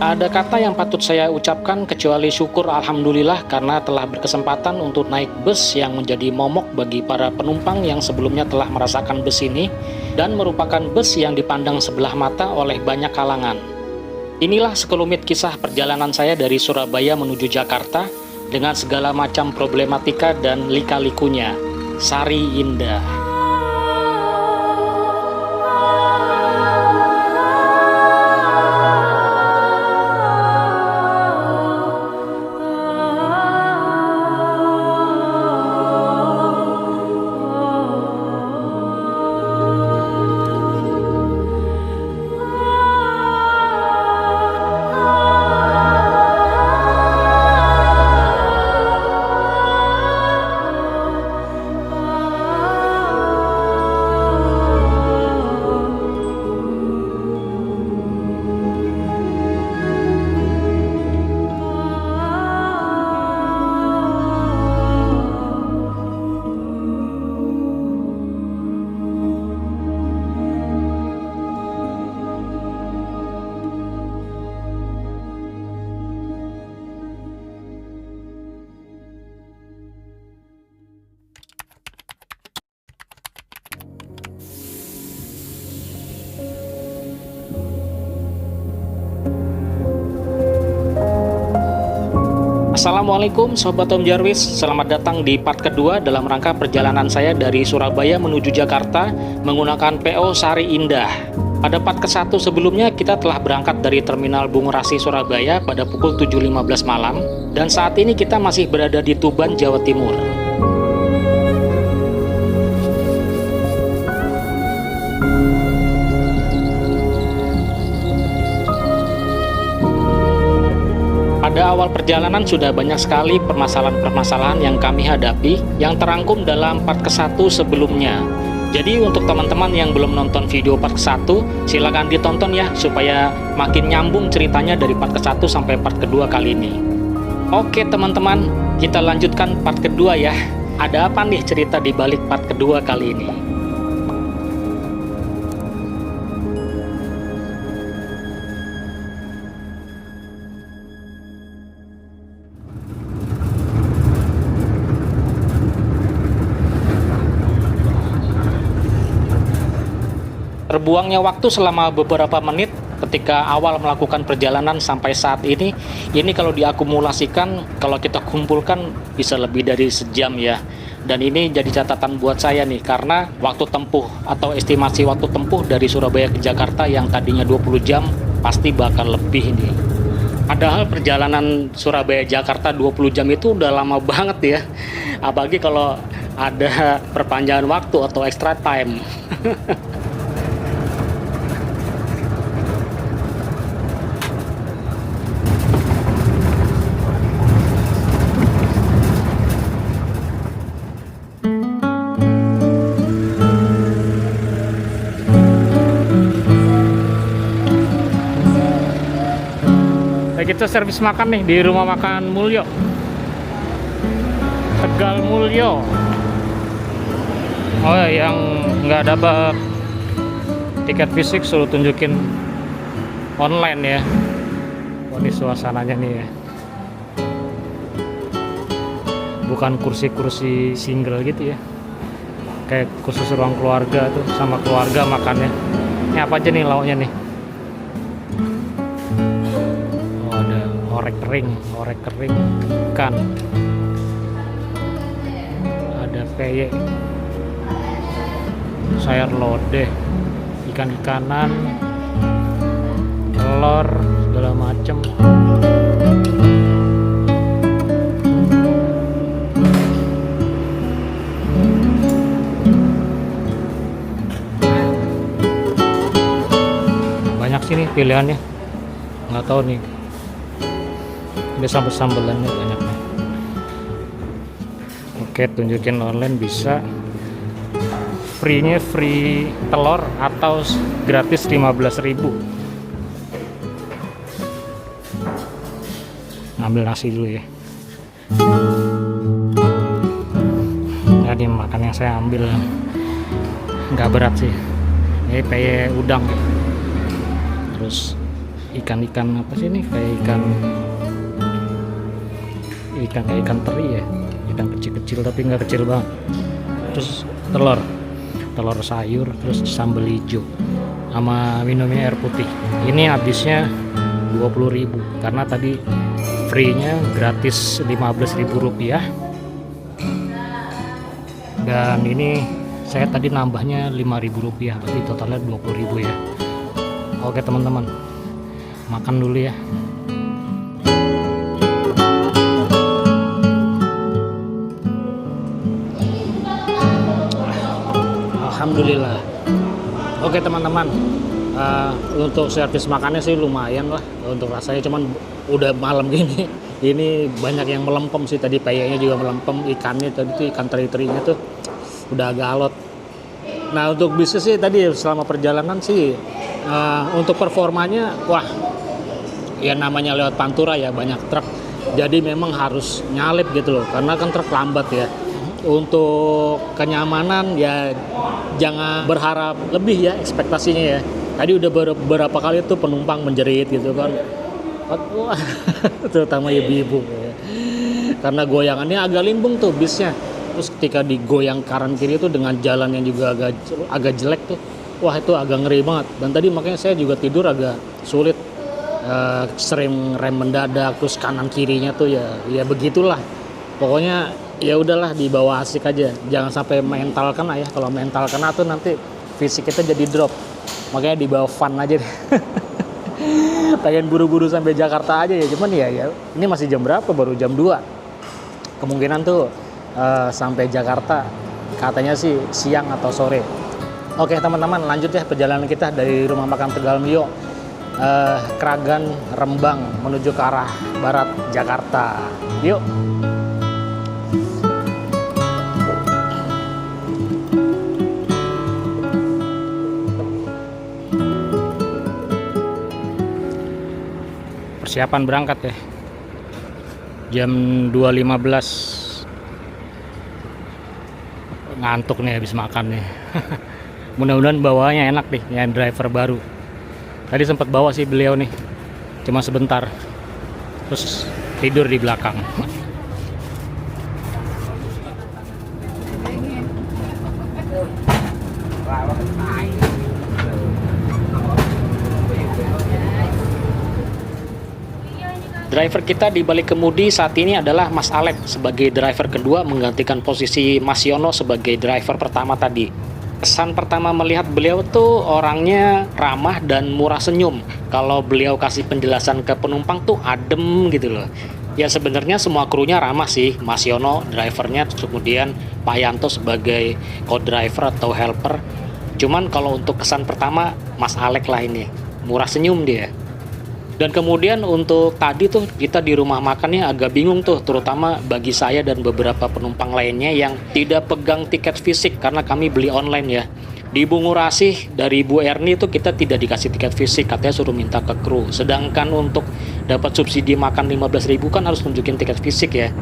ada kata yang patut saya ucapkan kecuali syukur alhamdulillah karena telah berkesempatan untuk naik bus yang menjadi momok bagi para penumpang yang sebelumnya telah merasakan bus ini dan merupakan bus yang dipandang sebelah mata oleh banyak kalangan. Inilah sekelumit kisah perjalanan saya dari Surabaya menuju Jakarta dengan segala macam problematika dan lika-likunya. Sari Indah. Assalamualaikum Sobat Om Jarwis, selamat datang di part kedua dalam rangka perjalanan saya dari Surabaya menuju Jakarta menggunakan PO Sari Indah. Pada part ke-1 sebelumnya kita telah berangkat dari Terminal Bungurasi Surabaya pada pukul 7.15 malam dan saat ini kita masih berada di Tuban, Jawa Timur. Pada awal perjalanan sudah banyak sekali permasalahan-permasalahan yang kami hadapi yang terangkum dalam part ke-1 sebelumnya. Jadi untuk teman-teman yang belum nonton video part ke-1, silakan ditonton ya supaya makin nyambung ceritanya dari part ke-1 sampai part kedua kali ini. Oke teman-teman, kita lanjutkan part kedua ya. Ada apa nih cerita di balik part kedua kali ini? Terbuangnya waktu selama beberapa menit ketika awal melakukan perjalanan sampai saat ini kalau diakumulasikan, kalau kita kumpulkan bisa lebih dari sejam ya. Dan ini jadi catatan buat saya nih, karena waktu tempuh atau estimasi waktu tempuh dari Surabaya ke Jakarta yang tadinya 20 jam pasti bakal lebih nih. Padahal perjalanan Surabaya-Jakarta 20 jam itu udah lama banget ya. Apalagi kalau ada perpanjangan waktu atau extra time. Kita servis makan nih di rumah makan Mulyo, Tegal Mulyo. Oh yang nggak dapat tiket fisik suruh tunjukin online ya. Oh ini suasananya nih ya, bukan kursi-kursi single gitu ya, kayak khusus ruang keluarga tuh, sama keluarga makannya. Ini apa aja nih lauknya nih? Orek kering ikan, ada peyek, sayur lodeh, ikan-ikanan, telur, segala macem. Banyak sih nih pilihannya, nggak tahu nih. Ini sambel-sambelannya banyak nih. Oke, tunjukin online bisa. Free-nya free telur atau gratis 15.000. Ngambil nasi dulu ya. Jadi makan yang saya ambil nggak berat sih. Ini peyek udang. Terus ikan-ikan apa sih ini, kayak ikan teri ya, ikan kecil-kecil tapi nggak kecil banget. Terus telur sayur, terus sambal hijau sama minumnya air putih. Ini habisnya 20.000 karena tadi free-nya gratis 15.000 rupiah, dan ini saya tadi nambahnya 5.000 rupiah, berarti totalnya 20.000 ya. Oke teman-teman, makan dulu ya. Alhamdulillah. Oke teman-teman, untuk servis makannya sih lumayan lah untuk rasanya, cuman udah malam gini ini banyak yang melempem sih, tadi peyeknya juga melempem, ikannya tadi tuh ikan teri-terinya tuh udah agak alot. Nah untuk bisnis sih tadi selama perjalanan sih untuk performanya wah ya, namanya lewat Pantura ya, banyak truk, jadi memang harus nyalip gitu loh, karena kan truk lambat ya. Untuk kenyamanan ya jangan berharap lebih ya ekspektasinya ya. Tadi udah beberapa kali tuh penumpang menjerit gitu kan, wah terutama ibu-ibu ya. Karena goyangannya agak limbung tuh bisnya. Terus ketika digoyang kanan kiri tuh dengan jalan yang juga agak jelek tuh, wah itu agak ngeri banget. Dan tadi makanya saya juga tidur agak sulit, sering rem mendadak, terus kanan kirinya tuh ya begitulah. Pokoknya ya udahlah, dibawa asik aja, jangan sampai mental kena ya. Kalau mental kena tuh nanti fisik kita jadi drop, makanya dibawa fun aja deh. Pengen buru-buru sampai Jakarta aja ya, cuman ya ini masih jam berapa, baru jam 2, kemungkinan tuh sampai Jakarta katanya sih siang atau sore. Oke teman-teman, lanjut ya perjalanan kita dari rumah makan Tegal Mio, Kragan Rembang menuju ke arah barat Jakarta. Yuk. Persiapan berangkat ya, jam 2.15, ngantuk nih habis makan nih. Mudah-mudahan bawanya enak nih, ya driver baru. Tadi sempat bawa sih beliau nih, cuma sebentar, terus tidur di belakang. Driver kita di balik kemudi saat ini adalah Mas Alek sebagai driver kedua, menggantikan posisi Mas Yono sebagai driver pertama tadi. Kesan pertama melihat beliau tuh orangnya ramah dan murah senyum. Kalau beliau kasih penjelasan ke penumpang tuh adem gitu loh. Ya sebenarnya semua krunya ramah sih, Mas Yono drivernya, kemudian Pak Yanto sebagai co-driver atau helper. Cuman kalau untuk kesan pertama Mas Alek lah ini, murah senyum dia. Dan kemudian untuk tadi tuh kita di rumah makannya agak bingung tuh, terutama bagi saya dan beberapa penumpang lainnya yang tidak pegang tiket fisik karena kami beli online ya. Di Bungu Rasih dari Bu Erni itu kita tidak dikasih tiket fisik, katanya suruh minta ke kru. Sedangkan untuk dapat subsidi makan 15.000 kan harus tunjukin tiket fisik ya.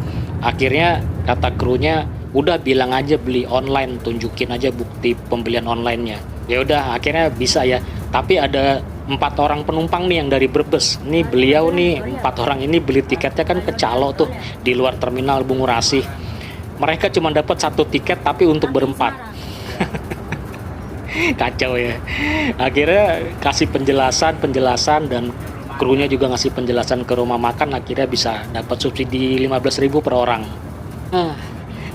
Akhirnya kata krunya, udah bilang aja beli online, tunjukin aja bukti pembelian online-nya. Ya udah akhirnya bisa ya. Tapi ada 4 orang penumpang nih yang dari Brebes. Nih beliau nih 4 orang ini beli tiketnya kan ke Calo tuh di luar terminal Bungu Rasih. Mereka cuma dapat 1 tiket tapi untuk berempat. Kacau ya. Akhirnya kasih penjelasan dan krunya juga ngasih penjelasan ke rumah makan, akhirnya bisa dapat subsidi 15.000 per orang.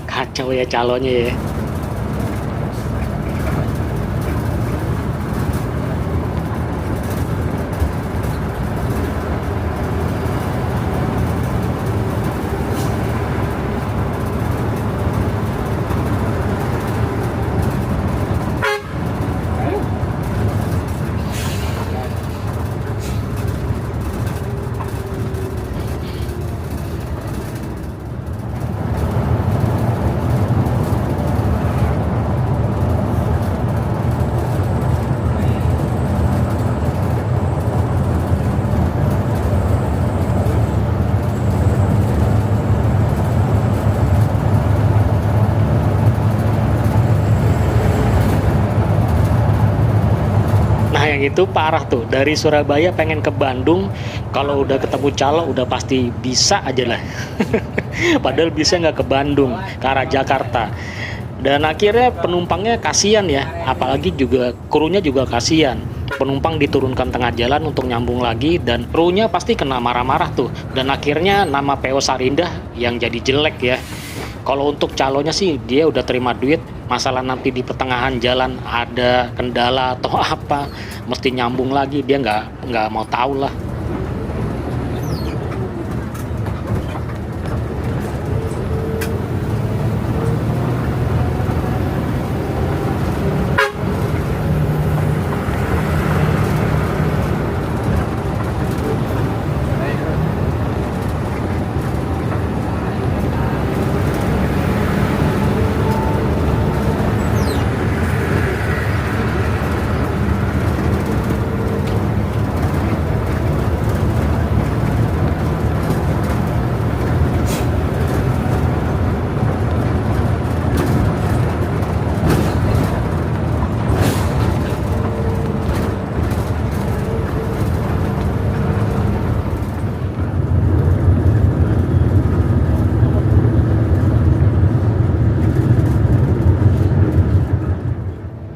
Kacau ya calonnya ya. itu parah tuh, dari Surabaya pengen ke Bandung, kalau udah ketemu calo udah pasti bisa aja lah. Padahal bisa nggak ke Bandung, ke arah Jakarta. Dan akhirnya penumpangnya kasihan ya, apalagi juga krunya juga kasihan. Penumpang diturunkan tengah jalan untuk nyambung lagi, dan krunya pasti kena marah-marah tuh. Dan akhirnya nama PO Sarindah yang jadi jelek ya. Kalau untuk calonya sih dia udah terima duit, masalah nanti di pertengahan jalan ada kendala atau apa, mesti nyambung lagi, dia nggak mau tahu lah.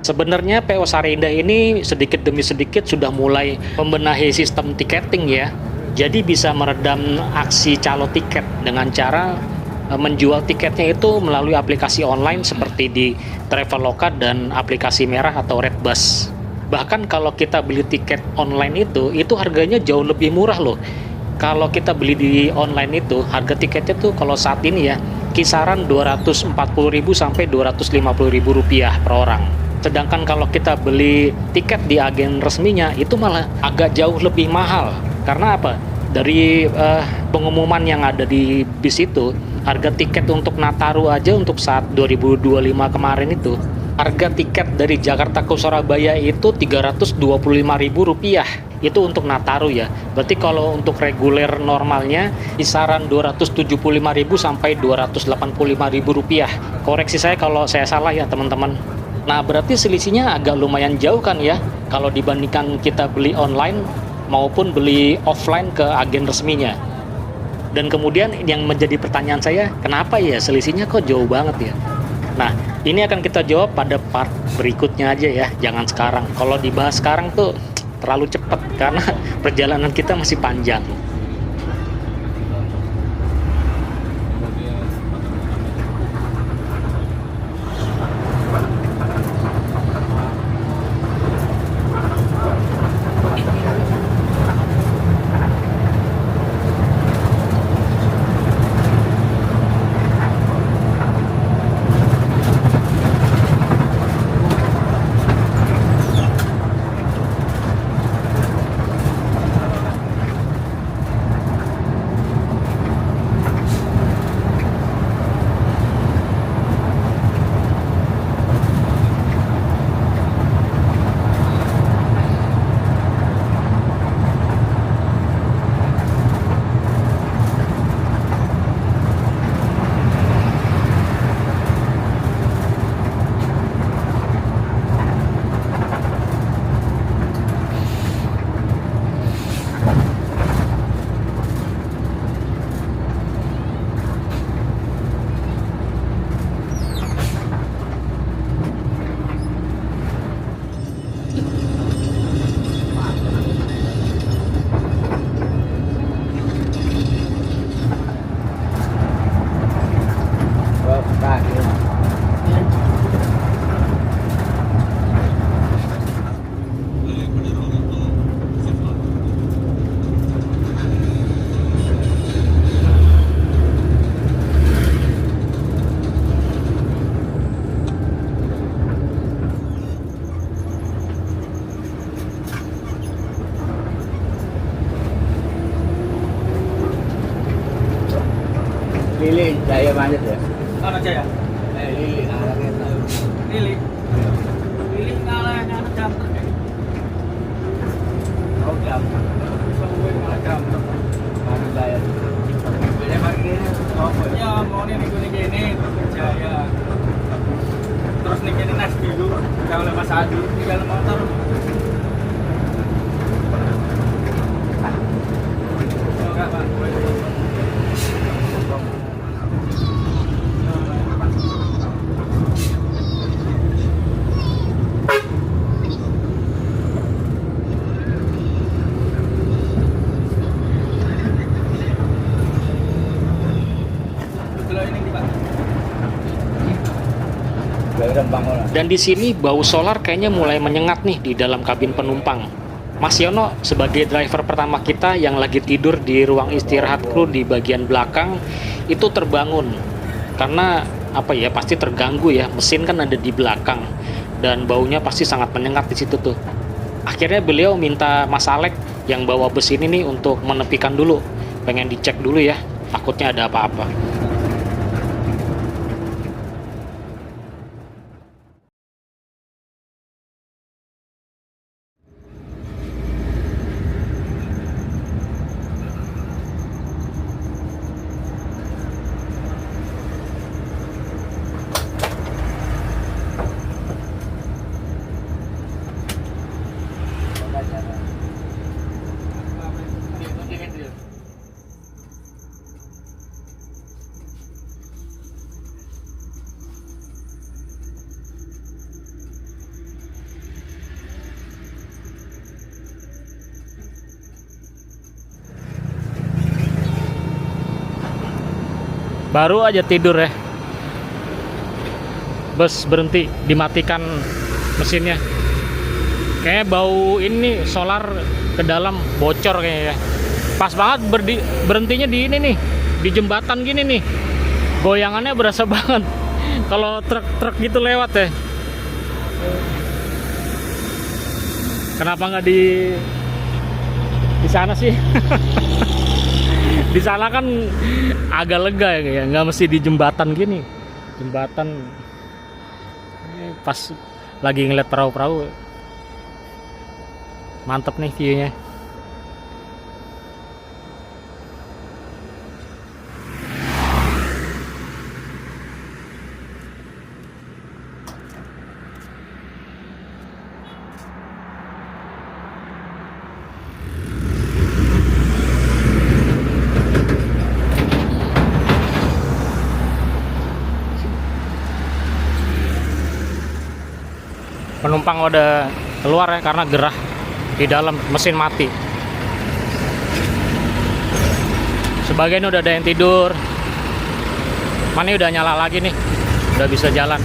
Sebenarnya PO Samarinda ini sedikit demi sedikit sudah mulai membenahi sistem tiketing ya. Jadi bisa meredam aksi calo tiket dengan cara menjual tiketnya itu melalui aplikasi online seperti di Traveloka dan aplikasi merah atau Redbus. Bahkan kalau kita beli tiket online itu harganya jauh lebih murah loh. Kalau kita beli di online itu, harga tiketnya tuh kalau saat ini ya, kisaran 240.000 sampai 250.000 rupiah per orang. Sedangkan kalau kita beli tiket di agen resminya itu malah agak jauh lebih mahal. Karena apa? Dari pengumuman yang ada di bis itu, harga tiket untuk Nataru aja untuk saat 2025 kemarin itu, harga tiket dari Jakarta ke Surabaya itu Rp325.000. Itu untuk Nataru ya. Berarti kalau untuk reguler normalnya kisaran 275.000 sampai 285.000 rupiah. Koreksi saya kalau saya salah ya teman-teman. Nah berarti selisihnya agak lumayan jauh kan ya, kalau dibandingkan kita beli online maupun beli offline ke agen resminya. Dan kemudian yang menjadi pertanyaan saya, kenapa ya selisihnya kok jauh banget ya? Nah ini akan kita jawab pada part berikutnya aja ya, jangan sekarang. Kalau dibahas sekarang tuh terlalu cepat karena perjalanan kita masih panjang. Lili Jaya Manit ya? Mana Jaya? Lili anaknya tahu. Lili. Lili ngalahnya anak jantan ya? Oh jam. Sampai malah jantan. Mana bayar? Beda parkir apa? Ya mau nih nih gini Jaya. Terus nih gini nas dulu. Kalau Mas Adi tinggal motor. Dan di sini bau solar kayaknya mulai menyengat nih di dalam kabin penumpang. Mas Yono sebagai driver pertama kita yang lagi tidur di ruang istirahat kru di bagian belakang itu terbangun karena apa ya, pasti terganggu ya, mesin kan ada di belakang dan baunya pasti sangat menyengat di situ tuh. Akhirnya beliau minta Mas Alek yang bawa bus ini nih untuk menepikan dulu, pengen dicek dulu ya, takutnya ada apa-apa. Baru aja tidur ya, bus berhenti, dimatikan mesinnya. Kayaknya bau ini solar ke dalam bocor kayaknya ya. Pas banget berhentinya di ini nih, di jembatan gini nih. Goyangannya berasa banget kalau truk-truk gitu lewat ya. Kenapa nggak di sana sih? Di sana kan agak lega ya, nggak mesti di jembatan gini. Jembatan pas lagi ngeliat perahu-perahu, mantep nih view-nya. Penumpang udah keluar ya karena gerah di dalam, mesin mati. Sebagian udah ada yang tidur. Mana udah nyala lagi nih, udah bisa jalan.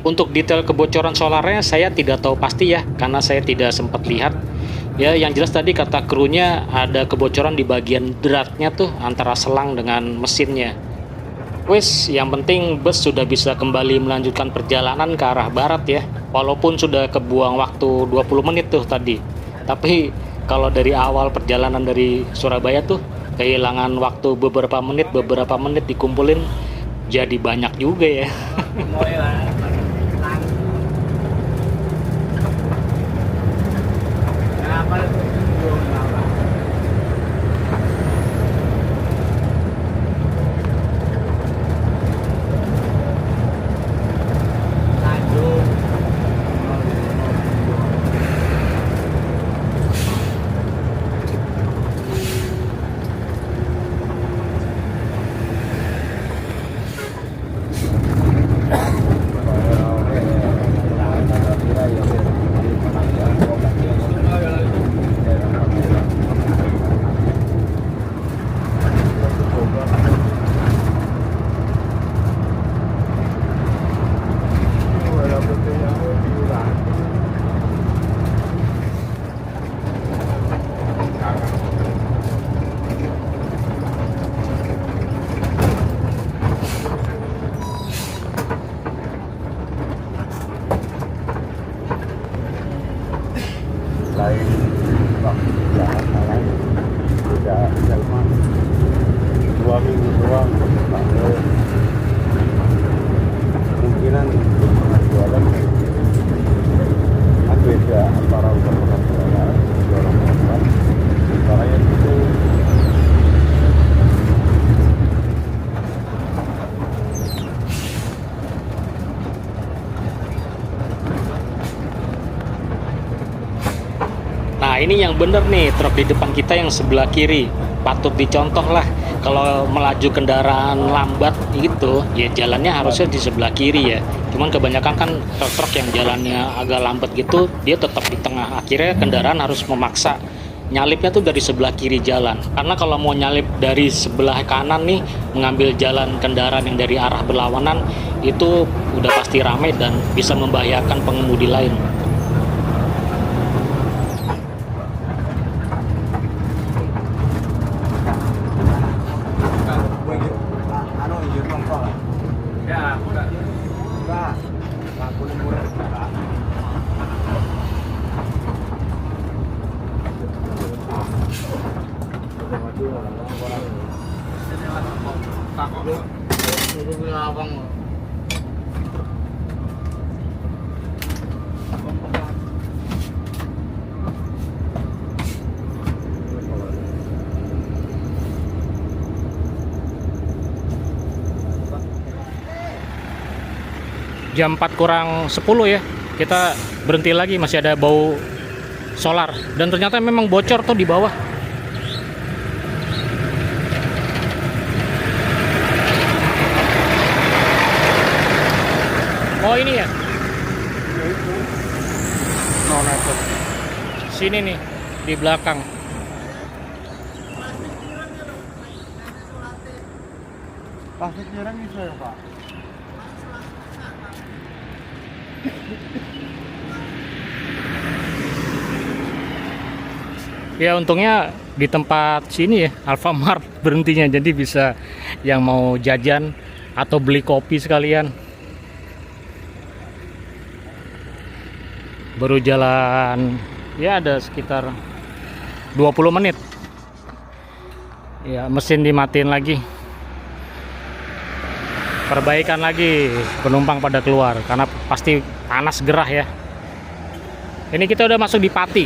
Untuk detail kebocoran solarnya saya tidak tahu pasti ya, karena saya tidak sempat lihat. Ya, yang jelas tadi kata krunya ada kebocoran di bagian dratnya tuh antara selang dengan mesinnya. Wis, yang penting bus sudah bisa kembali melanjutkan perjalanan ke arah barat ya. Walaupun sudah kebuang waktu 20 menit tuh tadi. Tapi kalau dari awal perjalanan dari Surabaya tuh kehilangan waktu beberapa menit dikumpulin jadi banyak juga ya. Selain waktu jalan lain tidak selama 2 minggu doang lalu kemungkinan jualan kan beda antara udah jualan antara yang itu Nah, ini yang bener nih, truk di depan kita yang sebelah kiri patut dicontoh lah. Kalau melaju kendaraan lambat gitu ya, jalannya harusnya di sebelah kiri ya, Cuman kebanyakan kan truk-truk yang jalannya agak lambat gitu, dia tetap di tengah. Akhirnya kendaraan harus memaksa nyalipnya tuh dari sebelah kiri jalan. Karena kalau mau nyalip dari sebelah kanan nih, mengambil jalan kendaraan yang dari arah berlawanan, itu udah pasti ramai dan bisa membahayakan pengemudi lain. Anu izin nongkrong. Ya, udah. Enggak. Aku murah enggak. Jam 4 kurang 10 ya, kita berhenti lagi, masih ada bau solar. Dan ternyata memang bocor tuh di bawah. Oh ini ya, sini nih, di belakang. Plastik jarang bisa ya, Pak. Ya untungnya di tempat sini ya, Alfamart berhentinya, jadi bisa yang mau jajan atau beli kopi sekalian. Baru jalan ya ada sekitar 20 menit. Ya mesin dimatiin lagi. Perbaikan lagi, penumpang pada keluar karena pasti panas gerah ya. Ini kita udah masuk di Pati.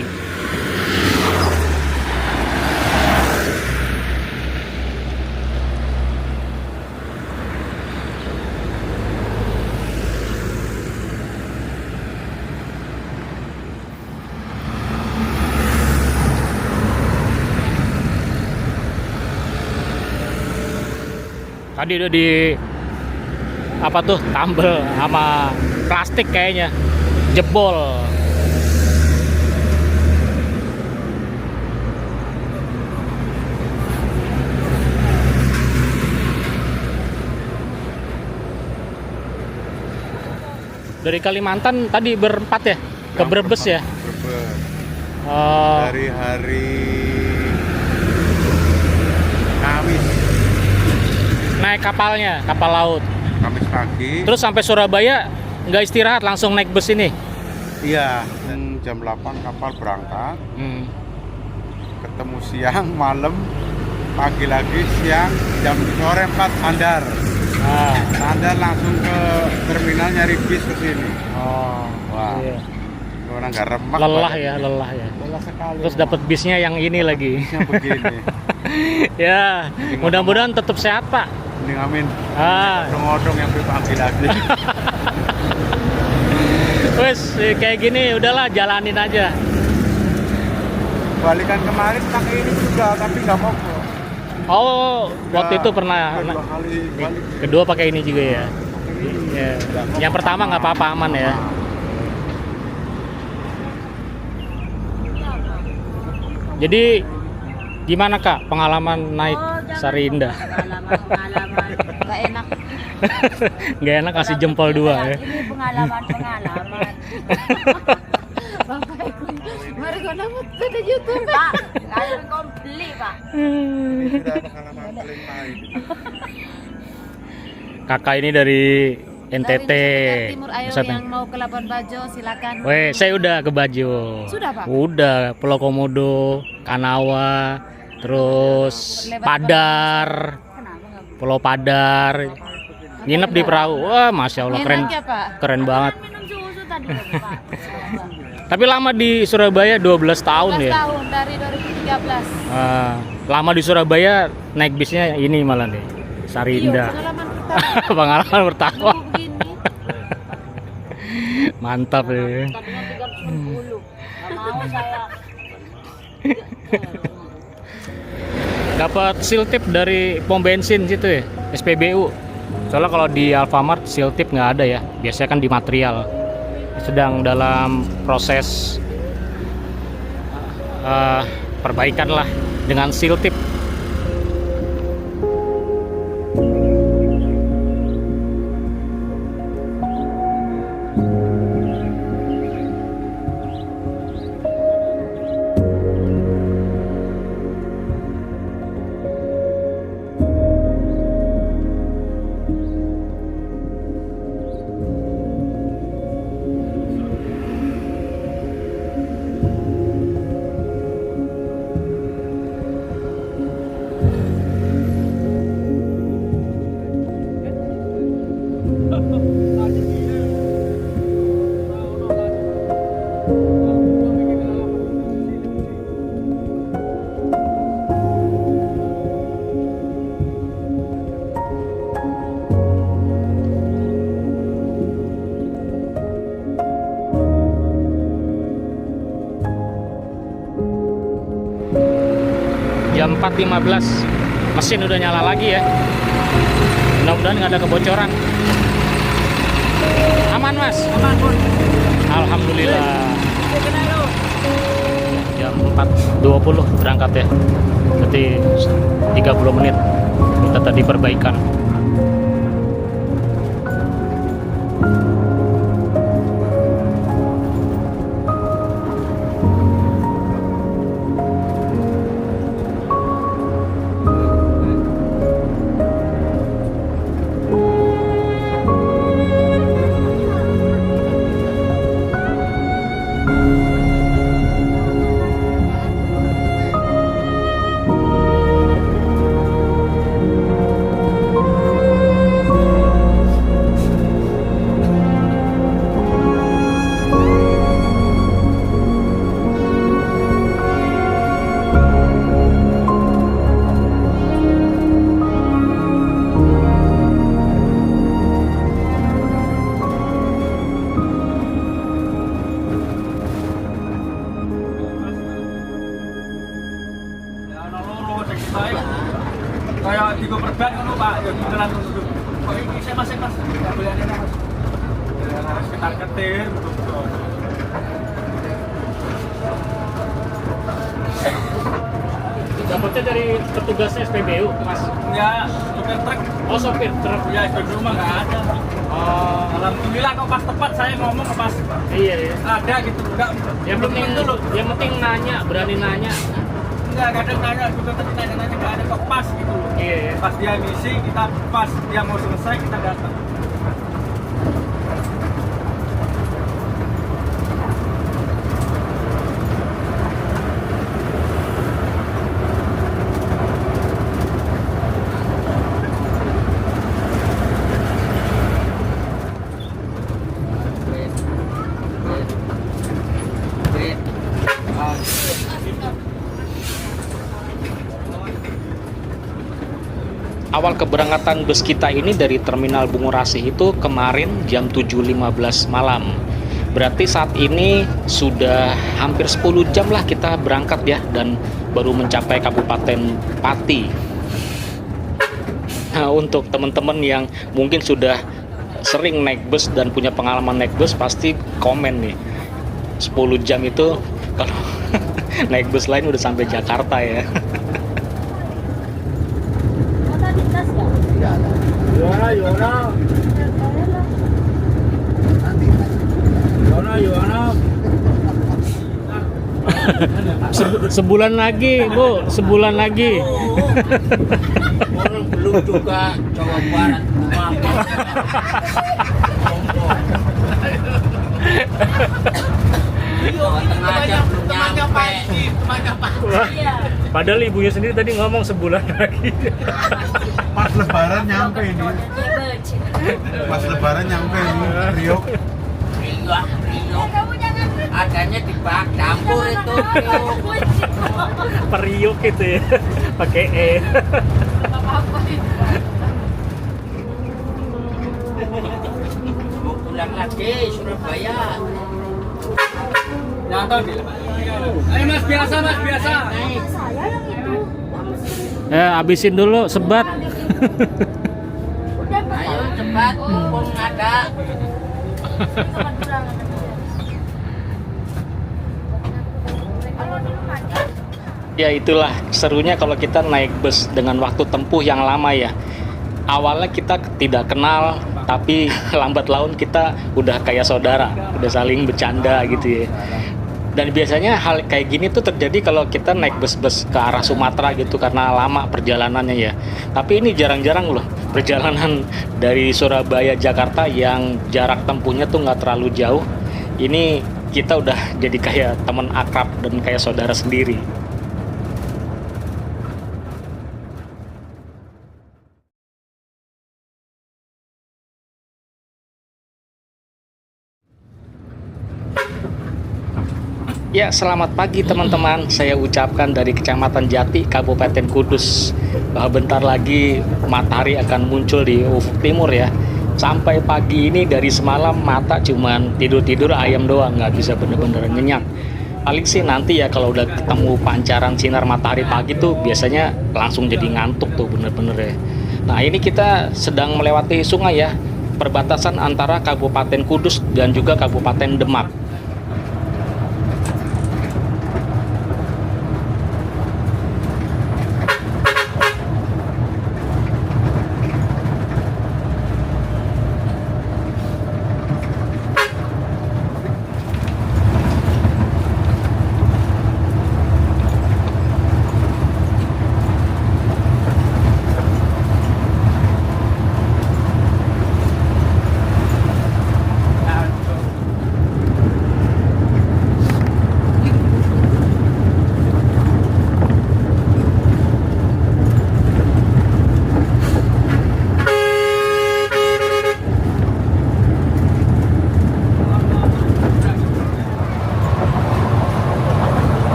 Tadi udah di apa tuh, tambel sama plastik kayaknya, jebol. Dari Kalimantan tadi berempat ya ke Brebes ya. Brebes. Oh, Dari hari Kamis. naik kapalnya, kapal laut. Kamis pagi. Terus sampai Surabaya nggak istirahat, langsung naik bus ini. Iya, dan jam 8 kapal berangkat. Hmm. Ketemu siang, malam, pagi lagi, siang, jam sore 4 sandar. Ah. Sandar langsung ke terminal nyari bis ke sini. Oh, Wah. iya. Orang nggak remak. Lelah badannya. ya, lelah ya. Lelah sekali. Terus dapat bisnya yang ini lagi. Bisnya begini. Ya, mudah-mudahan tetap sehat Pak. Mending amin. Ah, Odong-odong yang pagi lagi. wes kayak gini udahlah, jalanin aja. Balikan kemarin pakai ini juga, tapi nggak mau kok. Oh, waktu itu pernah. Kedua kali balik. Kedua pakai ini juga ya. Ya. Yang pertama nggak apa-apa, aman ya. Jadi gimana Kak pengalaman naik Sari Indah? Pengalaman nggak enak. Nggak enak kasih jempol dua ya. Ini pengalaman. Bapakku, mari kau dapat pada YouTube Pak. Kalian kau beli Pak. Sudah pengalaman paling pahit. Kakak ini dari NTT. Dari Timur, ayo Pusatnya. yang mau ke Labuan Bajo silakan. Weh, saya udah ke Bajo. Sudah, Pak? Udah, Pulau Komodo, Kanawa, terus Lewat Padar, Kenapa nggak? Pulau Padar. Nginep di perahu. Wah, Masya Allah, keren. Enak ya Pak. Keren banget. Minum susu tadi Pak. Tapi lama di Surabaya 12 tahun 12 ya. tahun dari 2013. Lama di Surabaya naik bisnya ini malah nih, Sari Iya, Indah. pengalaman pertama. Pengalaman pertama. Begini. Mantap ya. Tadinya 310. Nggak mau saya. Dapat seal tip dari pom bensin situ ya, SPBU. Soalnya kalau di Alfamart seal tip nggak ada ya, biasanya kan di material. Sedang dalam proses perbaikan lah dengan seal tip. Jam 4.15, mesin udah nyala lagi ya. Mudah-mudahan nggak ada kebocoran. Aman mas? Aman pun. Alhamdulillah. Jam 4.20 berangkat ya. Berarti 30 menit kita tadi perbaikan. Kayak tiga perban kan Pak, ya beneran untuk. Kok ini saya masih Mas, enggak boleh ada Mas. Ya harus ketar-ketir betul-betul. Dapatnya dari petugas SPBU, Mas. Ya, supir truk. Oh, sopir truk. Ya, itu rumah nggak ada. Oh, Alhamdulillah kok pas tepat saya ngomong pas iya ya. ada gitu. Enggak, Yang penting nanya, berani nanya. enggak kadang nanya juga tadi nanya nggak ada kok pas gitu loh. Iya ya. Pas dia misi kita pas dia mau selesai kita datang. Awal keberangkatan bus kita ini dari Terminal Bungurasi itu kemarin jam 7.15 malam. Berarti saat ini sudah hampir 10 jam lah kita berangkat ya, dan baru mencapai Kabupaten Pati. Nah, untuk teman-teman yang mungkin sudah sering naik bus dan punya pengalaman naik bus pasti komen nih. 10 jam itu kalau naik bus lain udah sampai Jakarta ya. Sebulan lagi, Bu. Sebulan lagi. Orang belum juga Jawa Barat. Jawa Tengah aja belum nyampe. Padahal ibunya sendiri tadi ngomong sebulan lagi. Pas lebaran nyampe ini. Pas lebaran nyampe ini Priok. Priok. Adanya di bak dapur itu Priok. Periuk gitu ya. Pakai E. Mau pulang lagi Surabaya. Nyantol di. Ayo Mas biasa Mas biasa. Abisin dulu sebat. Naik Ya itulah serunya kalau kita naik bus dengan waktu tempuh yang lama ya. Awalnya kita tidak kenal, tapi lambat laun kita udah kayak saudara, udah saling bercanda gitu ya. Dan biasanya hal kayak gini tuh terjadi kalau kita naik bus-bus ke arah Sumatera gitu karena lama perjalanannya ya. Tapi ini jarang-jarang loh perjalanan dari Surabaya Jakarta yang jarak tempuhnya tuh nggak terlalu jauh. Ini kita udah jadi kayak teman akrab dan kayak saudara sendiri. Ya, selamat pagi teman-teman. Saya ucapkan dari Kecamatan Jati, Kabupaten Kudus. Bentar lagi matahari akan muncul di ufuk timur ya. Sampai pagi ini dari semalam mata cuman tidur-tidur ayam doang, nggak bisa bener-bener nyenyak. Paling sih nanti ya kalau udah ketemu pancaran sinar matahari pagi tuh biasanya langsung jadi ngantuk tuh bener-bener ya. Nah ini kita sedang melewati sungai ya, perbatasan antara Kabupaten Kudus dan juga Kabupaten Demak.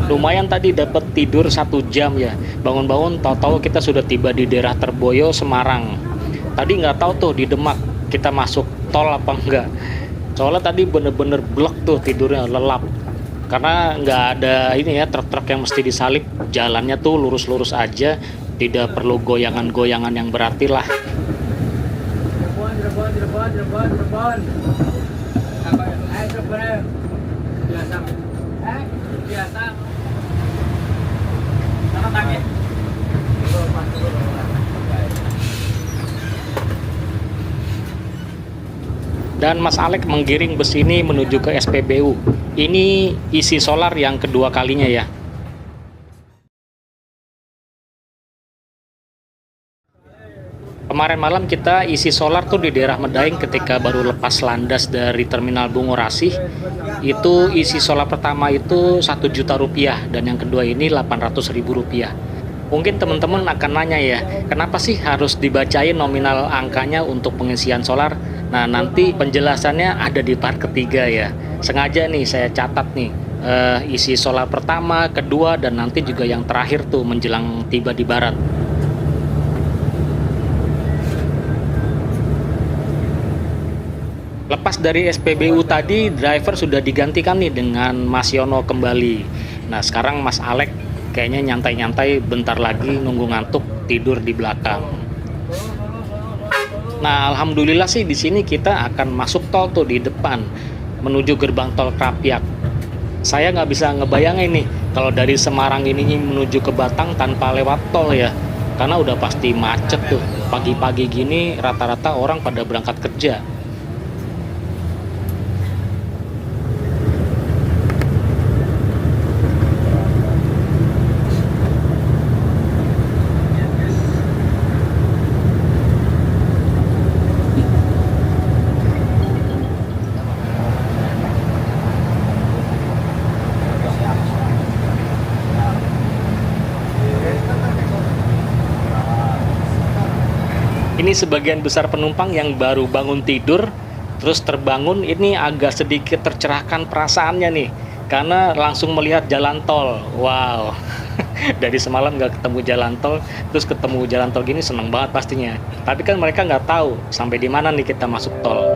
Lumayan tadi dapat tidur 1 jam ya. Bangun-bangun tahu-tahu kita sudah tiba di daerah Terboyo, Semarang. Tadi nggak tahu tuh di Demak kita masuk tol apa enggak. Soalnya tadi bener-bener blok tuh tidurnya, lelap. Karena nggak ada ini ya truk-truk yang mesti disalip. Jalannya tuh lurus-lurus aja, tidak perlu goyangan-goyangan yang berarti lah. Cirebon. Apa? Cirebon. Biasa. Biasa. Sana tangi. Dan Mas Alek menggiring bus ini menuju ke SPBU. Ini isi solar yang kedua kalinya ya. Kemarin malam kita isi solar tuh di daerah Medaeng ketika baru lepas landas dari Terminal Bungurasih. Itu isi solar pertama itu 1 juta rupiah dan yang kedua ini 800.000 rupiah. Mungkin teman-teman akan nanya ya, kenapa sih harus dibacain nominal angkanya untuk pengisian solar? Nah nanti penjelasannya ada di part ketiga ya. Sengaja nih saya catat nih isi solar pertama, kedua dan nanti juga yang terakhir tuh menjelang tiba di barat. Lepas dari SPBU tadi, driver sudah digantikan nih dengan Mas Yono kembali. Nah sekarang Mas Alek kayaknya nyantai-nyantai, bentar lagi nunggu ngantuk tidur di belakang. Nah alhamdulillah sih di sini kita akan masuk tol tuh di depan menuju gerbang tol Krapyak. Saya nggak bisa ngebayangin nih kalau dari Semarang ini menuju ke Batang tanpa lewat tol ya, karena udah pasti macet tuh. Pagi-pagi gini rata-rata orang pada berangkat kerja. Ini sebagian besar penumpang yang baru bangun tidur, terus terbangun, ini agak sedikit tercerahkan perasaannya nih, karena langsung melihat jalan tol. Wow, dari semalam nggak ketemu jalan tol, terus ketemu jalan tol gini seneng banget pastinya. Tapi kan mereka nggak tahu sampai di mana nih kita masuk tol.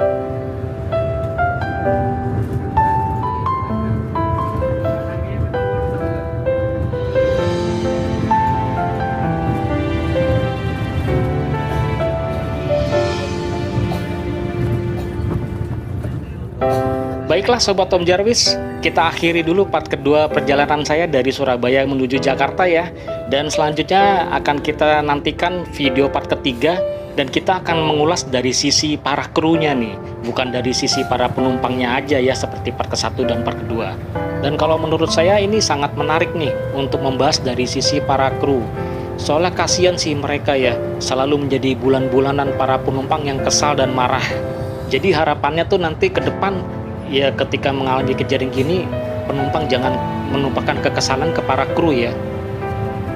Baiklah Sobat Tom Jarvis, kita akhiri dulu part kedua perjalanan saya dari Surabaya menuju Jakarta ya. Dan selanjutnya akan kita nantikan video part ketiga, dan kita akan mengulas dari sisi para krunya nih, bukan dari sisi para penumpangnya aja ya, seperti part ke-1 dan part kedua. Dan kalau menurut saya ini sangat menarik nih untuk membahas dari sisi para kru. Soalnya kasihan sih mereka ya, selalu menjadi bulan-bulanan para penumpang yang kesal dan marah. Jadi harapannya tuh nanti ke depan ya, ketika mengalami kejadian gini, penumpang jangan menumpahkan kekesalan ke para kru ya.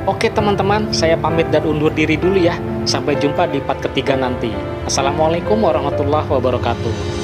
Oke teman-teman, saya pamit dan undur diri dulu ya. Sampai jumpa di part ketiga nanti. Assalamualaikum warahmatullahi wabarakatuh.